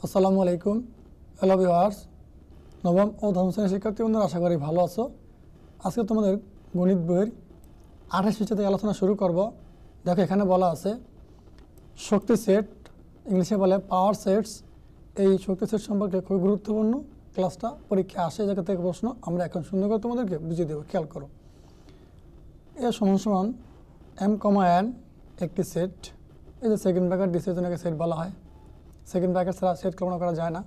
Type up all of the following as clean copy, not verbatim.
আসসালামু আলাইকুম। Hello viewers, নবম ও দশম শ্রেণীর শিক্ষার্থী বন্ধুরা, আশা করি ভালো আছো। আজকে তোমাদের গণিত বইয়ের 28 পৃষ্ঠা থেকে আলোচনা শুরু করব। দেখো, এখানে বলা আছে শক্তি সেট, ইংলিশে বলে পাওয়ার সেটস। এই শক্তি সেট সম্পর্কে খুবই গুরুত্বপূর্ণ, ক্লাসটা পরীক্ষা আসে জায়গা থেকে প্রশ্ন। আমরা এখন সুন্দর করে তোমাদেরকে বুঝিয়ে দেবো, খেয়াল করো। এ সমান সমান এম কমা এন একটি সেট। এই যে সেকেন্ড ব্র্যাকেট দিচ্ছে, এটাকে সেট বলা হয়। সেকেন্ড ব্র্যাকেট ছাড়া সেট কল্পনা করা যায় না,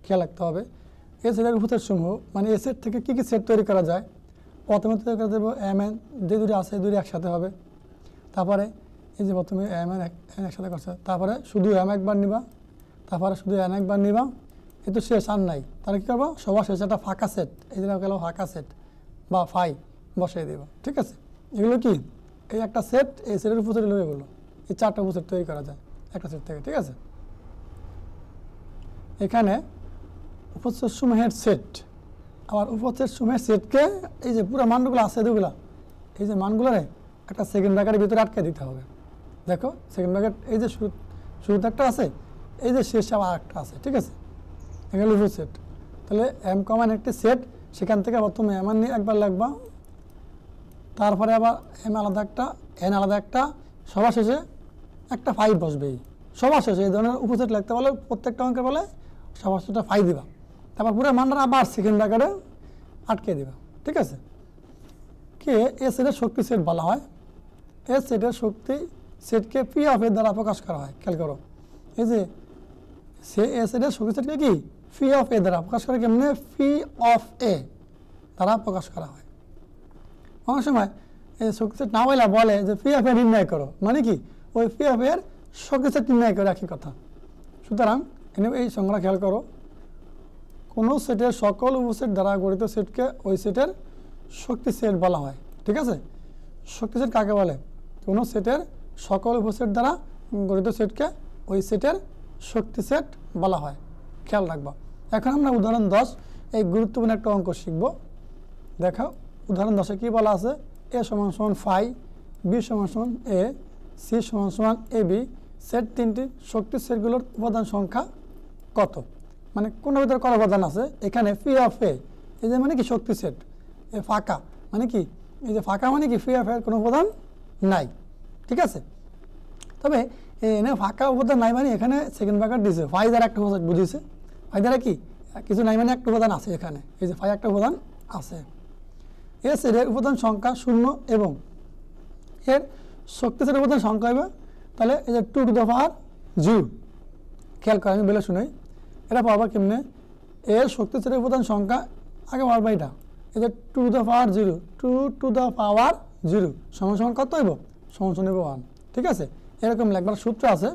খেয়াল রাখতে হবে। এই সেটের উপসেট সমূহ, মানে এই সেট থেকে কী কী সেট তৈরি করা যায়। প্রথমে তৈরি করে দেবো এম এন, যে দুটি আছে দুটি একসাথে হবে। তারপরে এই যে প্রথমে এম এন একসাথে করছে, তারপরে শুধু এম একবার নিবা, তারপরে শুধু এন একবার নিবা। এ তো শেষ আর নাই, তাহলে কী করবো, সবার শেষে একটা ফাঁকা সেট, এই জন্য গেল ফাঁকা সেট বা ফাই বসিয়ে দেবো। ঠিক আছে, এগুলো কি এই একটা সেট, এই সেটের উপসেট হলো এগুলো। এই চারটা উপসেট তৈরি করা যায় একটা সেট থেকে। ঠিক আছে, এখানে উপসেট সমূহের সেট, আবার উপসেট সমূহের সেটকে এই যে পুরো মানগুলো আছে এগুলো, এই যে মানগুলোরে একটা সেকেন্ড ব্র্যাকেটের ভিতরে আটকে দিতে হবে। দেখো সেকেন্ড ব্র্যাকেট এই যে শুরুতে একটা আছে, এই যে শেষে আবার একটা আছে। ঠিক আছে, এগুলো উপসেট। তাহলে এম কমান একটি সেট, সেখান থেকে প্রথমে এম নিয়ে একবার লিখবা, তারপরে আবার এম আলাদা একটা, এন আলাদা একটা, সবার শেষে একটা ফাইভ বসবেই। সবার শেষে এই ধরনের উপসেট লিখতে বলে, প্রত্যেকটা অঙ্কের বলে সবার শেষে ফাইভ দিবা, তারপর পুরো মানটা আবার সেকেন্ড ব্র্যাকেটে আটকে দিবা। ঠিক আছে, কে এ সেটের শক্তি সেট বলা হয়। এ সেটের শক্তি সেটকে পি অফ এ দ্বারা প্রকাশ করা হয়। খেয়াল করো, এই যে এ সেটের শক্তি সেটকে কি পি অফ এ দ্বারা প্রকাশ করে, কেমনে, পি অফ এ দ্বারা প্রকাশ করা হয়। অনেক সময় এই শক্তি সেট না বলে বলে যে পি অফ এ নির্ণয় করো, মানে কি ওই পি অফ এর শক্তি সেট নির্ণয় করে, একই কথা। সুতরাং এই সংখ্যা খেয়াল করো, কোনো সেটের সকল উপসেট দ্বারা গঠিত সেটকে ওই সেটের শক্তি সেট বলা হয়। ঠিক আছে, শক্তি সেট কাকে বলে, কোনো সেটের সকল উপসেট দ্বারা গঠিত সেটকে ওই সেটের শক্তি সেট বলা হয়। খেয়াল রাখবা। এখন আমরা উদাহরণ 10 এই গুরুত্বপূর্ণ একটা অঙ্ক শিখব। দেখো উদাহরণ 10-এ কী বলা আছে, এ সমান সমান ফাই, বি সমান সমান এ, সি সমান সমান এ বি। সেট তিনটি শক্তি সেটগুলোর উপাদান সংখ্যা কত। মানে কোন ভিতরে কত উপাদান আছে, এখানে পি অফ এ, এই যে মানে কি শক্তি সেট, এ ফাঁকা মানে কি, এই যে ফাঁকা মানে কি পি অফ এর কোনো উপাদান নাই। ঠিক আছে, তবে এনে ফাঁকা উপাদান নাই মানে এখানে সেকেন্ড ব্র্যাকেট দিয়েছে, ফাই দ্বারা একটা উপাদান বুঝিয়েছে। ফাই দ্বারা কি কিছু নাই মানে একটা উপাদান আছে এখানে, এই যে ফাই একটা উপাদান আছে। এ সেটের উপাদান সংখ্যা 0 এবং এর শক্তি সেটের উপাদান সংখ্যা হবে, তাহলে এই যে 2 টু দ্য পাওয়ার 0। খেয়াল করে আমি বলে শুনাই, এটা পাওয়া কেমনে, এর শক্তি সেটের উপাদান সংখ্যা আগে পাওয়া এটা, এই যে 2 to the power 0, 2 to the power 0 সমান সমান কত হইব, সমান সমান 1। ঠিক আছে, এরকম লেখবার সূত্র আছে।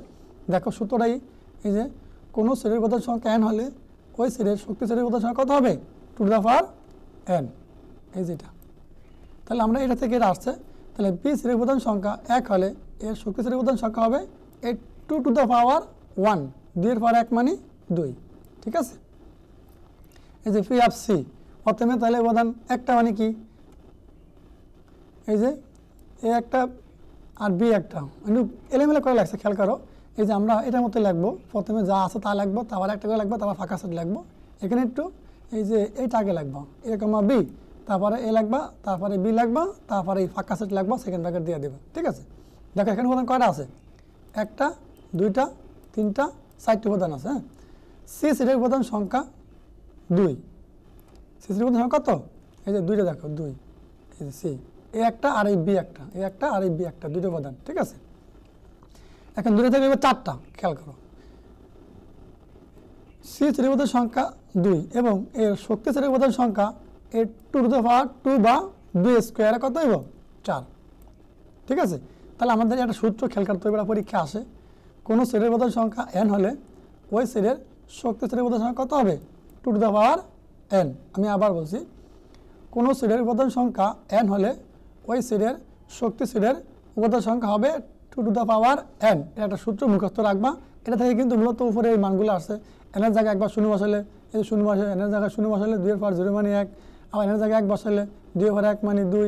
দেখো সূত্রটাই, এই যে কোনো সেটের উপাদান সংখ্যা n হলে ওই সেটের শক্তি সেটের উপাদান সংখ্যা কত হবে, 2 টু দ্য পাওয়ার n, এই যেটা। তাহলে আমরা এটা থেকে এটা আসছে, তাহলে বি সেটের উপাদান সংখ্যা 1 হলে এর শক্তি সেটের উপাদান সংখ্যা হবে এই 2 টু দ্য পাওয়ার 1, 2 এর পাওয়ার 1 মানে 2। ঠিক আছে, এই যে পি অফ সি, প্রথমে তাহলে উপাদান একটা মানে কি, এই যে এ একটা আর বি একটা, একটু এলোমেলো করে লাগছে। খেয়াল করো, এই যে আমরা এটার মতো লিখবো, প্রথমে যা আছে তা লিখবো, তারপর একটা করে লিখবো, তারপর ফাঁকা সেট লিখবো। এখানে একটু এই যে এইটা আগে লিখবো, এরকম বি, তারপরে এ লাগবা, তারপরে বি লাগবা, তারপরে এই ফাঁকা সেট লাগবা, সেকেন্ড ব্র্যাকেট দিয়ে দেবো। ঠিক আছে, দেখো এখানে উপাদান কয়টা আছে, একটা, দুইটা, তিনটা, 4টি উপাদান আছে। হ্যাঁ, সি সেটের উপাদান সংখ্যা 2। সি সেটের উপাদান সংখ্যা কত, এই যে 2টা, দেখো 2, এই যে সি, এ একটা আর এই বি একটা, এ একটা আর এই বি একটা, 2টো উপাদান। ঠিক আছে, এখন 2টা থেকে 4টা। খেয়াল করো, সি সেটের উপাদান সংখ্যা 2 এবং এর শক্তি সেটের উপাদান সংখ্যা এর 2 টু দ্য পাওয়ার 2 বা 2 স্কোয়ারে কত হইব, 4। ঠিক আছে, তাহলে আমাদের একটা সূত্র খেয়াল করতে হবে, পরীক্ষা আসে, কোনো সেটের উপাদান সংখ্যা n হলে ওই সেটের শক্তি সেটের উপাদান সংখ্যা কত হবে, 2 টু দ্য পাওয়ার n। আমি আবার বলছি, কোনো সেটের উপাদান সংখ্যা n হলে ওই সেটের শক্তি সেটের উপাদান সংখ্যা হবে 2 টু দ্য পাওয়ার n। এটা একটা সূত্র মুখস্থ রাখবা, এটা থেকে কিন্তু মূলত উপরে এই মানগুলো আসছে। এনের জায়গায় একবার 0 বসালে, এই যে 0 বসালে, এনের জায়গায় 0 বসালে 2 এর পাওয়ার 0 মানে 1, আবার এনের জায়গায় 1 বসালে 2 এর পাওয়ার 1 মানে 2,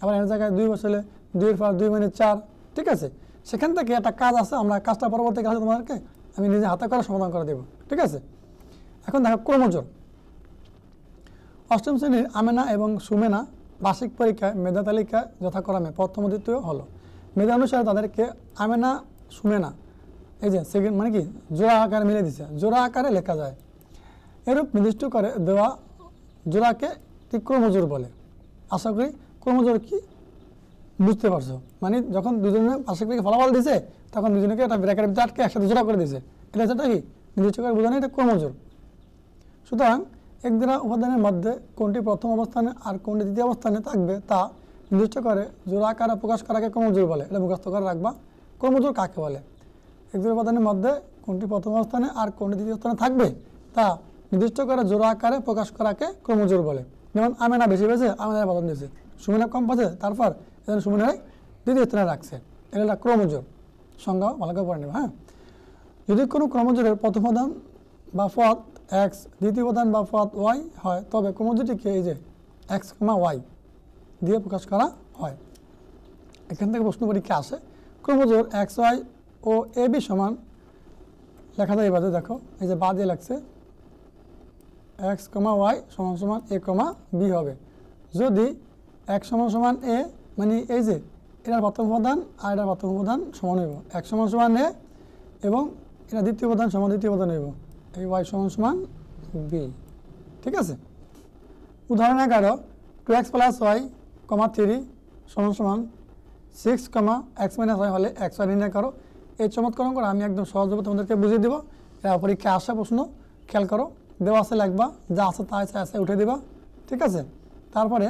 আবার এনের জায়গায় 2 বসালে 2 এর পাওয়ার 2 মানে 4। ঠিক আছে, সেখান থেকে একটা কাজ আছে, আমরা কাজটা পরবর্তী কাজে তোমাদেরকে আমি নিজে হাতে করে সমাধান করে দেব, ঠিক আছে। এখন দেখো ক্রমজোড়। অষ্টম শ্রেণীর আমেনা এবং সুমেনা বার্ষিক পরীক্ষায় মেধা তালিকা যথাক্রমে প্রথম ও দ্বিতীয় হলো। মেধা অনুসারে তাদেরকে আমেনা সুমেনা এই যে সেকেন্ড মানে কি জোড়া আকারে মিলে দিচ্ছে, জোড়া আকারে লেখা যায়। এরূপ নির্দিষ্ট করে দেওয়া জোড়াকে ক্রমজোড় বলে। আশা করি ক্রমজোড় কি বুঝতে পারছো। মানে যখন দুজনে বার্ষিক পরীক্ষা ফলাফল দিছে তখন দুজনকে একটা ব্র্যাকেটের ভিতরে আটকে একসাথে জোড়া করে দিয়েছে, এটা হচ্ছে কি নির্দিষ্ট করে বোঝানো, এটা ক্রমজোড়। সুতরাং এক দ্বারা উপাদানের মধ্যে কোনটি প্রথম অবস্থানে আর কোনটি দ্বিতীয় অবস্থানে থাকবে তা নির্দিষ্ট করে জোড়া আকারে প্রকাশ করাকে ক্রমজোড় বলে। এটা মুখস্থ করে রাখবা, ক্রমজোড় কাকে বলে। এক দ্বারা উপাদানের মধ্যে কোনটি প্রথম অবস্থানে আর কোনটি দ্বিতীয় স্থানে থাকবে তা নির্দিষ্ট করে জোড়া আকারে প্রকাশ করাকে ক্রমজোড় বলে। যেমন আমেনা বেশি পেয়েছে, আমেনার প্রথম দিয়েছে, সুমেনা কম পাচ্ছে, তারপর সুমেনার দ্বিতীয় স্থানে রাখছে, এটা ক্রমজোড়। সংজ্ঞা ভালো করে পড়ে নেবে। হ্যাঁ, যদি কোনো ক্রমজোড়ের প্রথম উপাদান বা পদ এক্স, দ্বিতীয় উপাদান বা পদ ওয়াই হয় তবে ক্রমজোড়টিকে এই যে এক্স কমা ওয়াই দিয়ে প্রকাশ করা হয়। এখান থেকে প্রশ্ন পরীক্ষা আসে। ক্রমজোড় x Y O A B সমান লেখা যায় এবারে, দেখো এই যে বা দিয়ে লাগছে এক্স কমা ওয়াই সমান সমান এ কমা বি হবে। যদি এক সমান সমান এ মানে এই যে এটার প্রথম উপাদান আর এটার প্রথম উপাদান সমান হইব, এক সমান সমান এ এবং এটা দ্বিতীয় উপাদান সমান দ্বিতীয় উপাদান হইব, এই ওয়াই সমান সমান বি, ঠিক আছে। উদাহরণ 11 2x প্লাস ওয়াই কমা 3 সমান সমান 6 কমা এক্স মাইনাস ওয়াই হলে এক্স ওয়াই নির্ণয় করো। এই চমৎকরণ করে আমি একদম সহজভাবে তোমাদেরকে বুঝিয়ে দেবো। এটা পরীক্ষায় আসা প্রশ্ন, খেয়াল করো, দেওয়া আছে লিখবা, যা আছে তা আছে উঠে দিবা, ঠিক আছে। তারপরে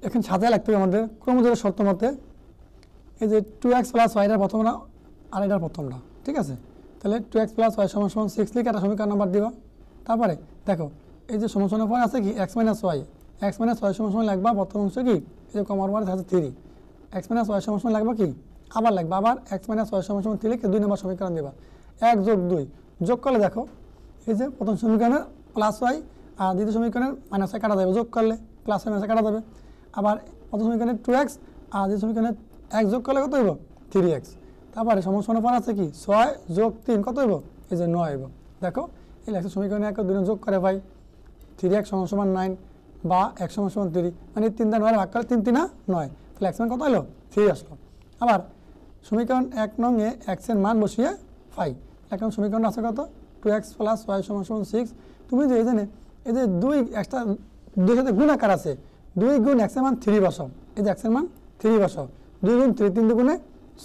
এখন সাথে লিখতে হবে আমাদের ক্রমজোড়ের শর্ত মতে এই যে 2x প্লাস ওয়াইটার প্রথমটা আর এটার প্রথমটা, ঠিক আছে। তাহলে 2x প্লাস ওয়াই সমান সমান 6 লিখে একটা সমীকরণ নাম্বার দিবা। তারপরে দেখো এই যে সমাসনের পরে আছে কি X minus Y, X minus Y সমান সমান লিখবা প্রথম অংশ কি এই যে কমার পরে আছে 3, এক্স মাইনাস ওয়াই সমান সমান লিখবা কি আবার লিখবা আবার এক্স মাইনাস ওয়াই সমান সমান 3 লিখে 2 নম্বর সমীকরণ দিবা। 1 যোগ 2 যোগ করলে দেখো এই যে প্রথম সমীকরণের প্লাস ওয়াই আর দ্বিতীয় সমীকরণের মাইনাস ওয়াই কাটা যাবে, যোগ করলে প্লাস ওয়াই মাইনাস কাটা যাবে। আবার প্রথম সমীকরণের 2x আর দ্বিতীয় সমীকরণের 1 যোগ করলে কত হইব 3x। তারপরে সমাসনের পর আছে কি 6 যোগ 3 কত হইব এই যে 9 হইব। দেখো এই লেখছে সমীকরণে 1 ও 2 যোগ করে ভাই 3x সমান সমান 9 বা x সমান সমান 3 মানে 3 টা 9 ভাগ করলে 3 3 9, তাহলে x মান কত হলো 3 আসলো। আবার সমীকরণ 1 নং এ x এর মান বসিয়ে পাই। এখন সমীকরণ আছে কত 2x প্লাস y সমান সমান 6। তুমি যে এই যে 2 এক্সট্রা 2 সাথে গুণ আকার আছে, 2 গুণ x এর মান 3 বসাও, এই যে x এর মান 3 বসাও, 2 গুণ 3 3 দুগুণে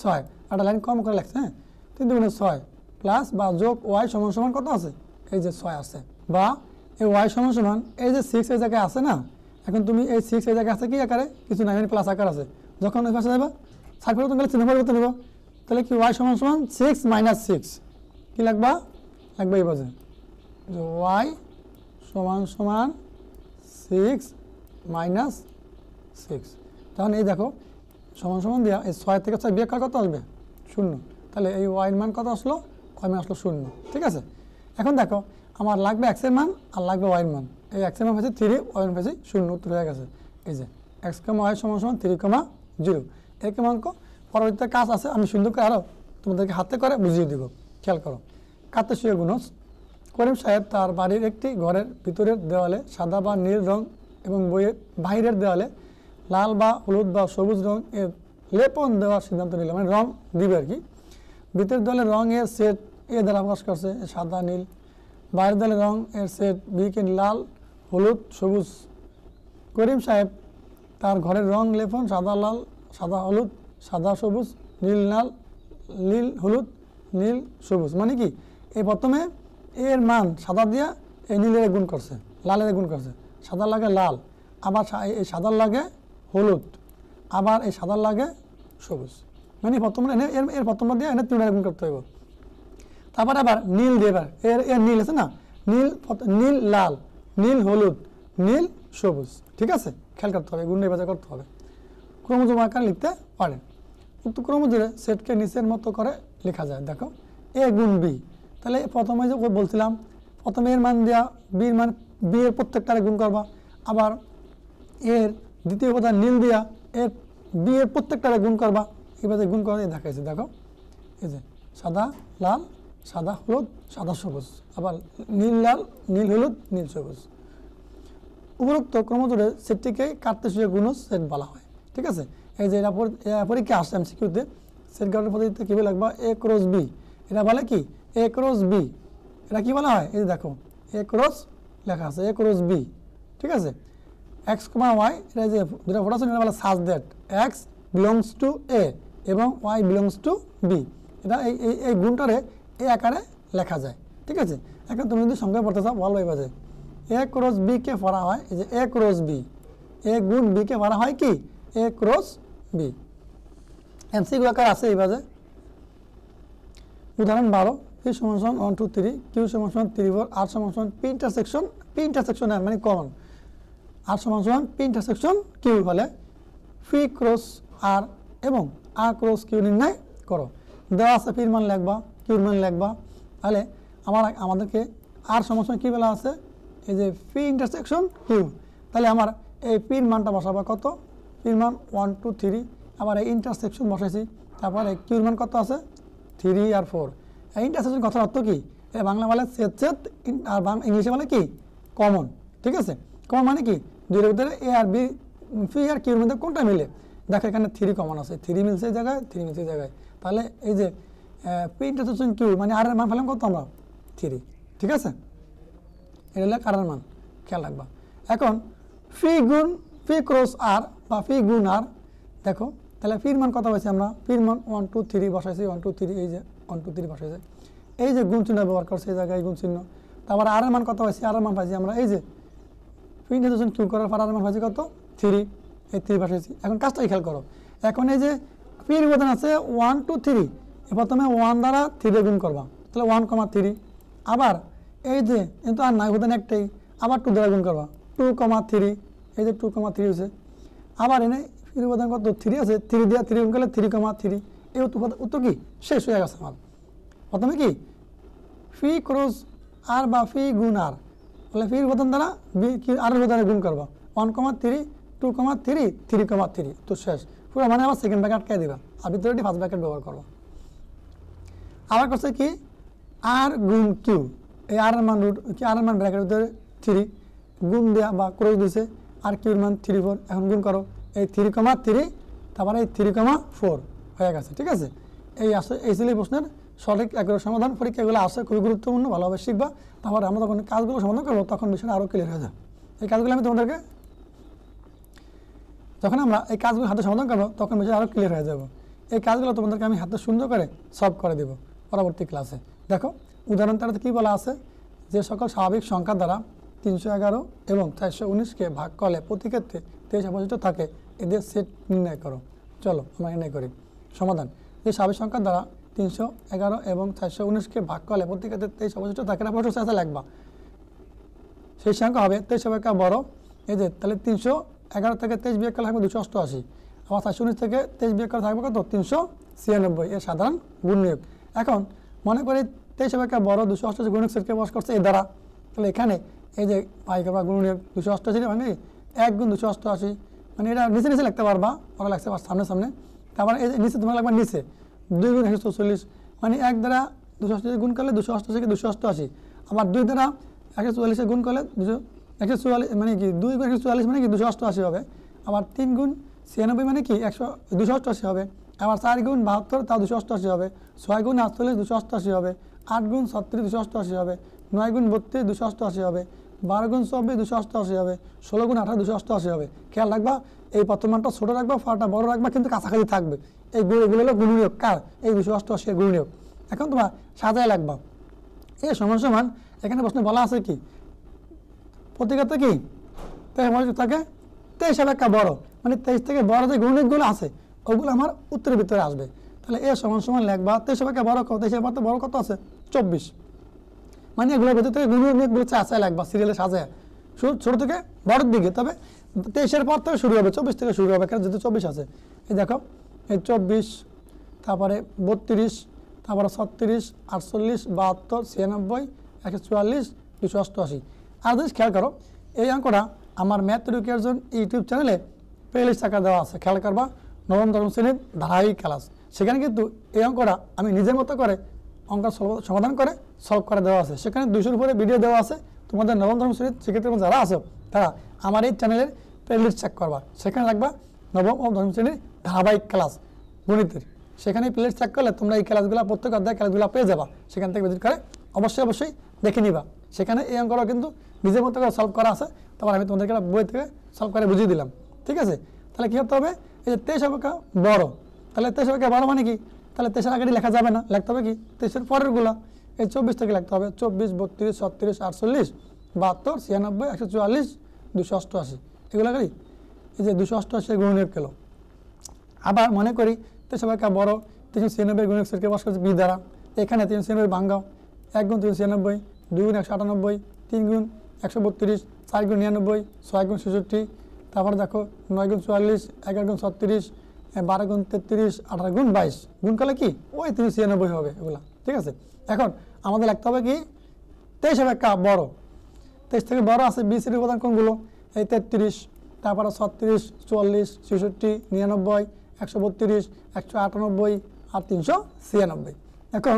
6, একটা লাইন কম করে লাগছে। হ্যাঁ 3 দুগুণে 6 প্লাস বা যোগ y সমান সমান কত আছে এই যে 6 আছে, বা এই y সমান সমান এই যে 6 এই জায়গায় আছে না, এখন তুমি এই 6 এই জায়গায় আছে কি আকারে কিছু না, প্লাস আকার আছে, যখন ওই পাশে যাবে সাইড পরিবর্তন করলে চিহ্ন পরিবর্তন নেব, তাহলে কি y সমান সমান 6 মাইনাস 6 কি লাগবা লাগবে এই বাজে যে y সমান সমান 6 মাইনাস 6। তখন এই দেখো সমান সমান দেওয়া এই 6 থেকে 6 বিয়োগ করা কত আসবে 0, তাহলে এই y এর মান কত আসলো y মান আসলো 0, ঠিক আছে। এখন দেখো আমার লাগবে x এর মান আর লাগবে y এর মান, এই x এর মান হচ্ছে 3 y এর মান হচ্ছে 0, উত্তর হয়ে গেছে। এই যে x, y সমান সমান 3,0 এই ক্রমাঙ্ক। পরবর্তীতে কাজ আছে, আমি সুন্দর করে আরও তোমাদেরকে হাতে করে বুঝিয়ে দিব, খেয়াল করো। কার্তেশীয় গুণজ। করিম সাহেব তার বাড়ির একটি ঘরের ভিতরের দেওয়ালে সাদা বা নীল রং এবং বইয়ের বাইরের দেওয়ালে লাল বা হলুদ বা সবুজ রং এর লেপন দেওয়ার সিদ্ধান্ত নিল, মানে রং দিবে আর কি। ভিতরের দেওয়ালে রং এর সেট এ দ্বারা প্রকাশ করছে সাদা নীল, বাইরের দেওয়ালে রং এর সেট বিকে লাল হলুদ সবুজ। করিম সাহেব তার ঘরের রং লেপন সাদা লাল সাদা হলুদ সাদা সবুজ নীল লাল নীল হলুদ নীল সবুজ, মানে কি এই প্রথমে এর মান সাদা দিয়া এই নীলের গুণ করছে, লালের গুণ করছে, সাদা লাগে লাল, আবার এই সাদার লাগে হলুদ, আবার এই সাদার লাগে সবুজ, মানে প্রথম এর প্রথম দিয়ে এনে 3 গুণ করতে হইব। তারপরে আবার নীল দিয়ে এবার এর নীল আছে না, নীল নীল লাল নীল হলুদ নীল সবুজ, ঠিক আছে, খেয়াল করতে হবে, গুণ নির্বাচন করতে হবে। ক্রমজোড় আকার লিখতে পারে। উক্ত ক্রমজোড়ে সেটকে নিচের মতো করে লেখা যায়, দেখো এ গুণ বি, তাহলে প্রথমে যে বলছিলাম প্রথমে এর মান দেওয়া বির মান বি এর প্রত্যেকটারে গুণ করবা, আবার এর দ্বিতীয় কথা নীল দিয়া এর বি এর প্রত্যেকটারে গুণ করবা, এভাবে গুণ করে দেখাইছে। দেখো এই যে সাদা লাল, সাদা হলুদ, সাদা সবুজ, আবার নীল লাল, নীল হলুদ, নীল সবুজ। উপরোক্ত ক্রমজোড়ের সেটটিকে কার্তেশীয় গুণজ সেট বলা হয়। ঠিক আছে, এই যে এটা পরীক্ষা আসছে এমসিকিউতে, সেট গঠনের পদ্ধতিতে কীভাবে লিখবা, এ ক্রস বি, এটা বলে কি এ ক্রস বি, এটা কী বলা হয়, এই যে দেখো এ ক্রস লেখা আছে, এ ক্রস বি। ঠিক আছে, এক্স কমা ওয়াই, এটা যে দুটা ফটো আছে এটা বলে says that x belongs to A এবং ওয়াই বিলংস টু বি। এটা এই গুণটারে এই আকারে লেখা যায়। ঠিক আছে, এখন তুমি যদি সংখ্যা পড়তে চাও ভালো হয়ে যায়, এ ক্রস বি কে পড়া হয় এই যে এ ক্রস বি, এ গুণ বি কে পড়া হয় কি এ ক্রস বি। এমসিকিউ আকার আছে এইভাবে। উদাহরণ 12, পি সমান 1 2 3, কিউ সমান 3 4, আর সমান পি ইন্টারসেকশন মানে কমন, আর সমান পি ইন্টারসেকশন কিউ হলে পি ক্রস আর এবং আর ক্রস কিউ নির্ণয় করো। দেওয়া আছে পির মান লিখবা, কিউর মান লিখবা, তাহলে আমাদেরকে আর সমান কী বলা আছে এই যে পি ইন্টারসেকশন কিউ, তাহলে আমার এই পির মানটা বসাবা কত, পির মান 1 2 3, আবার এই ইন্টারসেকশন বসাইছি, তারপরে কিউর মান কত আছে 3 আর 4। এই ইন্টারসেকশন কথার অর্থ কি, এই বাংলা বলে সেট আর ইংলিশে বলে কি কমন। ঠিক আছে, কমন মানে কি দুইয়ের ভিতরে এ আর বি, পি আর কিউর মধ্যে কোনটা মিলে, দেখো এখানে 3 কমন আছে, 3 মিলছে এই জায়গায়, 3 মিলছে এই জায়গায়, তাহলে এই যে পি ইন্টারসেকশন কিউ মানে আর এর মান পেলাম কত আমরা 3। ঠিক আছে, এটা হলো আর এর মান, খেয়াল রাখবা। এখন পি ক্রস আর বা পি গুণ আর, দেখো তাহলে পির মান কত পাইছি আমরা, পির মান 1 2 3 বসাইছি, 1 2 3, এই যে 1 2 3 বসাইছে, এই যে গুণ চিহ্ন ব্যবহার করছে এই জায়গায় গুণ চিহ্ন, তারপর আর এর মান কত পাইছি, আর এর মান পাইছি আমরা এই যে পি ইন্টারসেকশন কিউ করার পর আর এর মান পাইছি কত 3, এই 3 বসাইছি। এখন কাজটাই খেয়াল করো, এখন এই যে পির উপাদান আছে 1 2 3, প্রথমে 1 দ্বারা 3 গুণ করবা, তাহলে 1 3, আবার এই যে কিন্তু আর নাই উপাদান একটাই, আবার 2 দ্বারা গুণ করবা 2 3, এই যে 2 3 হয়েছে, আবার এনে পির উপাদান কত 3 আছে, 3 দিয়ে 3 গুণ করলে 3 3, এই উত্তর কি শেষ হয়ে গেছে আমার। প্রথমে কি পি ক্রস আর বা পি গুণ আর, তাহলে পির উপাদান দ্বারা আর উপাদানে গুণ করবা 1 3 2 3 3 3, তো শেষ পুরো মানে আবার সেকেন্ড ব্র্যাকেট আটকাই দিবা, আর ভিতরে ফার্স্ট ব্র্যাকেট ব্যবহার করবা। আবার করছে কি আর গুণ কিউ, এই আর এর মান আর এর মান ব্র্যাকেটের ভিতরে 3 গুণ দেওয়া বা ক্রস দিছে, আর কিউর মান 3 4, এখন গুণ করো এই 3 3, তারপরে এই 3 4 হয়ে গেছে। ঠিক আছে, এই ছিল প্রশ্নের সঠিক এগুলো সমাধান। পরীক্ষাগুলো আসে খুবই গুরুত্বপূর্ণ, ভালোভাবে শিখবা, তারপরে আমরা যখন কাজগুলো সমাধান করবো তখন বিষয়টা আরও ক্লিয়ার হয়ে যায়। এই কাজগুলো আমি তোমাদেরকে যখন আমরা এই কাজগুলো হাতে সমাধান করবো তখন বিষয় আরও ক্লিয়ার হয়ে যাবো। এই কাজগুলো তোমাদেরকে আমি হাতে সুন্দর করে সলভ করে দেবো পরবর্তী ক্লাসে। দেখো উদাহরণ তারা কী বলা আছে, যে সকল স্বাভাবিক সংখ্যা দ্বারা 311 এবং 419কে ভাগ করলে প্রতি ক্ষেত্রে 23 অবশিষ্ট থাকে, এদের সেট নির্ণয় করো। চলো আমরা নির্ণয় করি। সমাধান, যে স্বাভাবিক সংখ্যা দ্বারা 311 এবং 419কে ভাগ করলে প্রতি ক্ষেত্রে 23 অবশিষ্ট থাকে না, প্রশ্ন শেষে লাগবা সেই সংখ্যা হবে 23 অপেক্ষা বড়। এই যে তাহলে 311 থেকে 23 বিয়োগ করলে থাকবে 288, আবার 419 থেকে 23 বিয়োগ করে থাকবে কত 396, এর সাধারণ গুণনীয়ক। এখন মনে করি 23 অপেক্ষা বড় 288 গুণনীয়ক সেটকে বস করছে এই দ্বারা, তাহলে এখানে এই যে পাই করবা গুণনীয়ক 288 মানে 1 গুণ 288, মানে এটা নিচে নিচে লিখতে পারবা, ওরা লাগছে সামনে সামনে, তারপরে এই নিচে তোমার লাগবে নিচে 2 গুণ 144, মানে 1 দ্বারা 288 গুণ করলে 288 কে 288, আবার 2 দ্বারা 144 গুণ করলে 144, মানে কি 2 গুণ 144 মানে কি 288 হবে, আবার 3 গুণ 96 মানে কি 288 হবে, আবার 4 গুণ 72 তাও 288 হবে, 6 গুণ 48 288 হবে, 8 গুণ 36 288 হবে, 9 গুণ 32 288 হবে, 12 গুণ 24 288 হবে, 16 গুণ 18 288 হবে। খেয়াল রাখবা এই প্রথম মানটা ছোটো রাখবা, ফাটা বড় রাখবা, কিন্তু কাছাকাছি থাকবে। এগুলো হলো গুণনীয়ক কার, এই 288 এর গুণনীয়ক। এখন তোমার সাজায় লাগবা এই সমান সমান, এখানে প্রশ্নে বলা আছে কি প্রতিক্ষেত্রে কি 23 থাকে 23 অপেক্ষা বড়, মানে 23 থেকে বড় যে গুণনীয়কগুলো আছে ওগুলো আমার উত্তরের ভিতরে আসবে। তাহলে এ সমান সমান লিখবা 23 অপেক্ষা বড় কত, 23 অপেক্ষা বড় কত আছে 24, মানে এগুলোর ভিতর থেকে গুণনীয়কগুলো চাচায় লাগবা সিরিয়ালে সাজায় ছোট থেকে বড়ের দিকে, তবে 23-এর পর থেকে শুরু হবে, 24 থেকে শুরু হবে, কারণ যেহেতু 24 আছে। এই দেখো এই 24, তারপরে 32, তারপরে 36, 48, 72, 96, 144, 288। আর জিনিস খেয়াল করো, এই অঙ্কটা আমার ম্যাথ এডুকেশন ইউটিউব চ্যানেলে প্লেলিস্ট আকারে দেওয়া আছে, খেয়াল করবা। 9ম 10ম শ্রেণীর ধারাবাহিক ক্লাস সেখানে কিন্তু এই অঙ্কটা আমি নিজের মতো করে অঙ্ক সমাধান করে সলভ করে দেওয়া আছে। সেখানে 200-র উপরে ভিডিও দেওয়া আছে। তোমাদের নবম দশম শ্রেণীর শিক্ষার্থী যারা আছো তারা আমার এই চ্যানেলের প্লেলিস্ট চেক করবা, সেখানে রাখবা নবম ও দশম শ্রেণীর ধারাবাহিক ক্লাস গণিতের। সেখানে প্লেলিস্ট চেক করলে তোমরা এই ক্লাসগুলো প্রত্যেক অধ্যায় ক্লাসগুলো পেয়ে যাবা। সেখান থেকে ভিজিট করে অবশ্যই দেখে নিবা। সেখানে এই অঙ্কটাও কিন্তু নিজের মতো করে সলভ করা আছে। তারপর আমি তোমাদেরকে বই থেকে সলভ করে বুঝিয়ে দিলাম। ঠিক আছে, তাহলে কী করতে হবে? এই যে 23 অপেক্ষা বড়, তাহলে 23 অপেক্ষা বড় মানে কি? তাহলে 23-এর আগেটি লেখা যাবে না, লিখতে হবে কি 23-এর পরেরগুলো। এই 24 থেকে লিখতে হবে 24, 32, 36, 48, 72, 96, 144, 288 এগুলো করি। এই যে 288 গুণনীয়ক গেল। আবার মনে করি 23 অপেক্ষা বড়, 396 গুণনীয়ক সেটকে প্রকাশ করছে বি দ্বারা। এখানে 396 ভাঙাও, 1 গুণ 396, 2 গুণ 198, 3 গুণ 132, 4 গুণ 99, 6 গুণ 66, তারপরে দেখো 9 গুণ 44, 11 গুণ 36, 12 গুণ 33, 18 গুণ 22 গুণ করলে কি ওই 396 হবে এগুলা। ঠিক আছে, এখন আমাদের লিখতে হবে কি 23 অপেক্ষা বড়। 23 থেকে বড় আছে বি সির উপাদান কোনগুলো? এই 33, তারপরে 36, 44, 66, 99, 132, 198 আর 396। এখন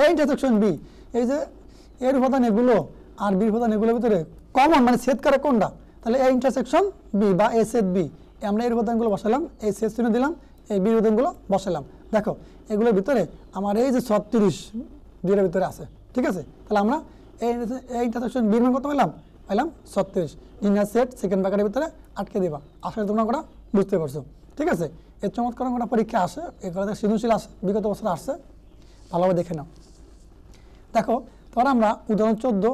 এই ইন্টারসেকশন বি, এই যে এর উপাদান এগুলো আর বির উপাদান এগুলোর ভিতরে কমন মানে ছেদ করে কোনটা? তাহলে এই ইন্টারসেকশন বি বা এ ছেদ বি, আমরা এর উপাদানগুলো বসালাম, এই ছেদ চিহ্ন দিলাম, এই বির উপাদানগুলো বসালাম। দেখো এগুলোর ভিতরে আমার এই যে 36 বিয়ের ভিতরে আছে। ঠিক আছে, তাহলে আমরা এই ইন্টারসেকশন বির মান কত পেলাম? 36। লিনিয়ার সেট সেকেন্ড ব্র্যাকেটের ভিতরে আটকে দিবা। আসলে তোমরা ওটা বুঝতে পারছো। ঠিক আছে, এর চমৎকার অঙ্কটা পরীক্ষা আসে, এগুলো সৃজনশীল আসে, বিগত বছর আসছে, ভালোভাবে দেখে নাও। দেখো তারপর আমরা উদাহরণ 14,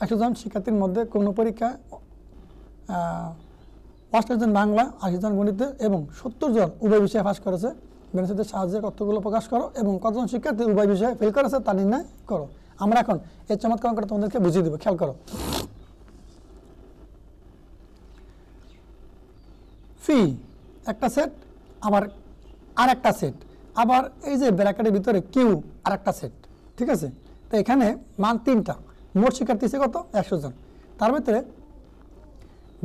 100 জন শিক্ষার্থীর মধ্যে কোনো পরীক্ষায় 80 জন বাংলা, 80 জন গণিতে এবং 70 জন উভয় বিষয়ে পাস করেছে। বেনিফিটের সাহায্যে তথ্যগুলো প্রকাশ করো এবং কতজন শিক্ষার্থী উভয় বিষয়ে ফেল করেছে তা নির্ণয় করো। আমরা এখন এই চমৎকার অঙ্কটা তোমাদেরকে বুঝিয়ে দেবো, খেয়াল করো। ফি একটা সেট, আবার আর একটা সেট, আবার এই যে ব্র্যাকেটের ভিতরে কিউ আর একটা সেট। ঠিক আছে, তো এখানে মান 3টা, মোট শিক্ষার্থী আছে কত? 100 জন। তার ভিতরে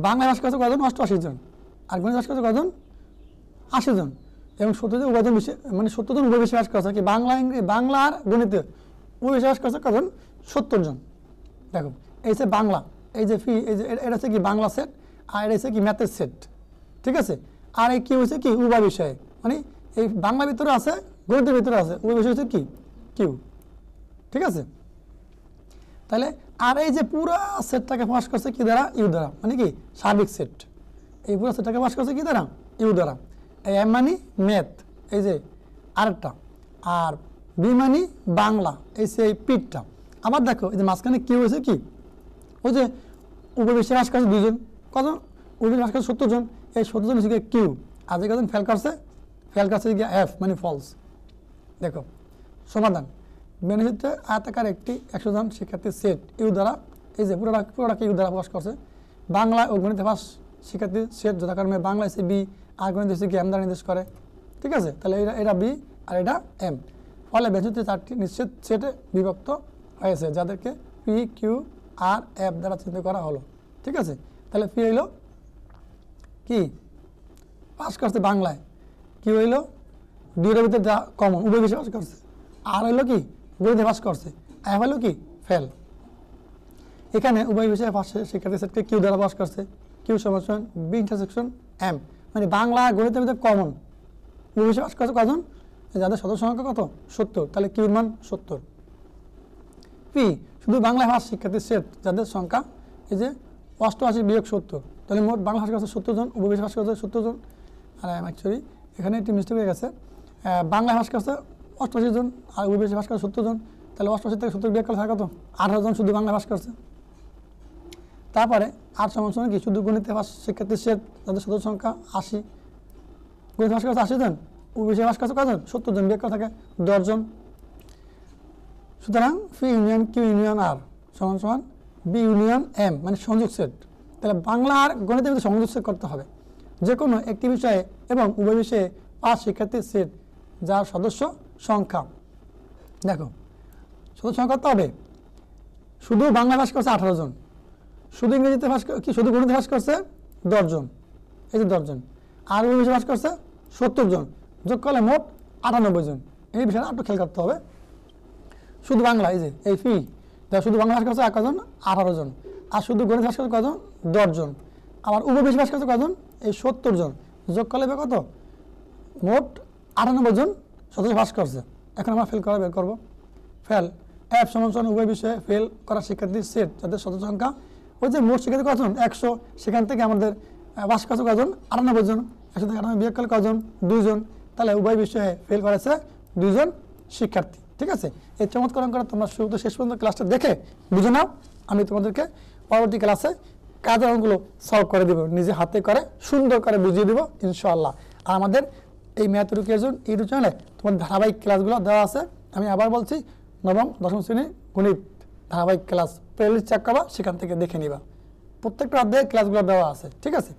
বাংলায় পাস করেছে কজন? 88 জন। আর গণিত পাস করেছে কজন? 80 জন। এবং 70 জন উভয়জন বিষয় মানে 70 জন উভয় বিষয়ে পাস করেছে কি বাংলা আর গণিতে উভয় বিষয়ে পাস করেছে কজন? 70 জন। দেখো এই যে বাংলা, এই যে ফি, এই যে এটা হচ্ছে কি বাংলা সেট, আর এটা হচ্ছে কি ম্যাথের সেট। ঠিক আছে, আর এই কিউ হচ্ছে কি উভয় বিষয়ে, মানে এই বাংলা ভিতরে আছে গণিতের ভিতরে আছে, উভয় বিষয় হচ্ছে কি কিউ। ঠিক আছে, তাহলে আর এই যে পুরো সেটটাকে পাস করছে কি দ্বারা? ইউ দ্বারা, মানে কি সার্বিক সেট। এই পুরো সেটটাকে পাস করছে কি দ্বারা? ইউ দ্বারা। এই এম মানে ম্যাথ, এই যে আরেকটা, আর বি মানে বাংলা, এই সেই পিঠটা। আবার দেখো এই যে মাঝখানে কিউ হয়েছে কি ওই যে উভয় বিষয়ে পাস করছে 2 জন, কত? উভয় পাস করছে 70 জন। এই 70 জন হচ্ছে কিউ, আর যে কজন ফেল করছে গিয়ে এফ মানে ফলস। দেখো সমাধান, বেনিফিটে আয়তাকার একটি 100 জন শিক্ষার্থীর সেট ইউ দ্বারা, এই যে পুরোটাকে ইউ দ্বারা প্রকাশ করছে। বাংলা ও গণিতে পাস শিক্ষার্থীর সেট যথাক্রমে বাংলা এসে বি আর গণিত এসে কি এম দ্বারা নির্দেশ করে। ঠিক আছে, তাহলে এটা বি আর এটা এম। ফলে বেনিফিটে 4টি নিশ্চিত সেটে বিভক্ত হয়েছে, যাদেরকে পি, কিউ, আর, এফ দ্বারা চিহ্নিত করা হলো। ঠিক আছে, তাহলে পি হইল কি পাস করছে বাংলায়, কি হইল দুইটার ভিতরে যা কমন উভয় বিষয়ে পাস করছে, আর হইল কি গণিতে পাস করছে, এফ হইল কি ফেল। এখানে উভয় বিষয়ে পাস শিক্ষার্থী সেটকে কিউ দ্বারা পাস করছে, কিউ সমান বি ইন্টারসেকশন এম, মানে বাংলা গণিতের ভিতরে কমন উভয় বিষয়ে পাস করছে কজন? যাদের সদস্য সংখ্যা কত? 70, তাহলে কিউর মান 70। পি শুধু বাংলায় পাস শিক্ষার্থীর সেট যাদের সংখ্যা এই যে 88 বিয়োগ 70, তাহলে মোট বাংলা পাস করছে 70 জন, উভয় বিষয়ে পাস করছে 70 জন। আর অ্যাকচুয়ালি এখানে একটি মিস্টেক হয়ে গেছে, বাংলায় পাস করছে 88 জন আর উভয় বিষয়ে পাস করছে 70 জন, তাহলে 88 থেকে 70 বিয়োগ করলে থাকে কত? 18 জন শুধু বাংলা পাস করছে। তারপরে আর সমান কি শুধু গণিতে পাস শিক্ষার্থীর সেট যাদের সদস্য সংখ্যা 80, গণিতে পাস করছে 80 জন, উভয় বিষয়ে পাস করছে কজন? 70 জন, বিয়োগ করা থাকে 10 জন। সুতরাং পি ইউনিয়ন কিউ ইউনিয়ন আর সমান বি ইউনিয়ন এম, মানে সংযোগ সেট। তাহলে বাংলা আর গণিতের ভিতরে সংযোগ সেট করতে হবে যে কোনো একটি বিষয়ে এবং উভয় বিষয়ে পাস শিক্ষার্থীর সেট যার সদস্য সংখ্যা। দেখো সদস্য সংখ্যা কত হবে? শুধু বাংলা পাস করছে 18 জন, শুধু ইংরেজিতে পাস কি শুধু গণিতে পাস করছে 10 জন, এই যে 10 জন, আর উভয় বিষয়ে পাস করছে 70 জন, যোগ করলে মোট 98 জন। এই বিষয়টা একটু খেয়াল করতে হবে। শুধু বাংলা এই যে এই ফি শুধু বাংলা ভাষা করছে কজন 18 জন, আর শুধু গণিত ভাষা করছে কজন 10 জন, আবার উপবিষয় ভাষা করছে কজন এই 70 জন, যোগ করলে কত মোট 98 জন সদস্য ভাস করছে। এখন আমরা ফেল করা বের করবো। ফেল এফ সমান উভয় বিষয়ে ফেল করা শিক্ষার্থীর সেট যাদের সদস্য সংখ্যা ওই যে মোট শিক্ষার্থী কজন 100, সেখান থেকে আমাদের ভাস করছে কজন 98 জন, 100 থেকে 98 বিয়োগ করলে কজন 2 জন, তাহলে উভয় বিষয়ে ফেল করেছে 2 জন শিক্ষার্থী। ঠিক আছে, এই চমৎকার করে তোমরা শুরু থেকে শেষ পর্যন্ত ক্লাসটা দেখে বুঝে নাও। আমি তোমাদেরকে পরবর্তী ক্লাসে কাজের অঙ্কগুলো সলভ করে দেবো, নিজে হাতে করে সুন্দর করে বুঝিয়ে দেবো ইনশাআল্লাহ। আর আমাদের এই ম্যাথ এডুকেশন ইউটিউব চ্যানেলে তোমাদের ধারাবাহিক ক্লাসগুলো দেওয়া আছে। আমি আবার বলছি, নবম দশম শ্রেণীর গণিত ধারাবাহিক ক্লাস প্লেলিস্ট চেক করবা, সেখান থেকে দেখে নিবা। প্রত্যেকটা অধ্যায়ে ক্লাসগুলো দেওয়া আছে। ঠিক আছে।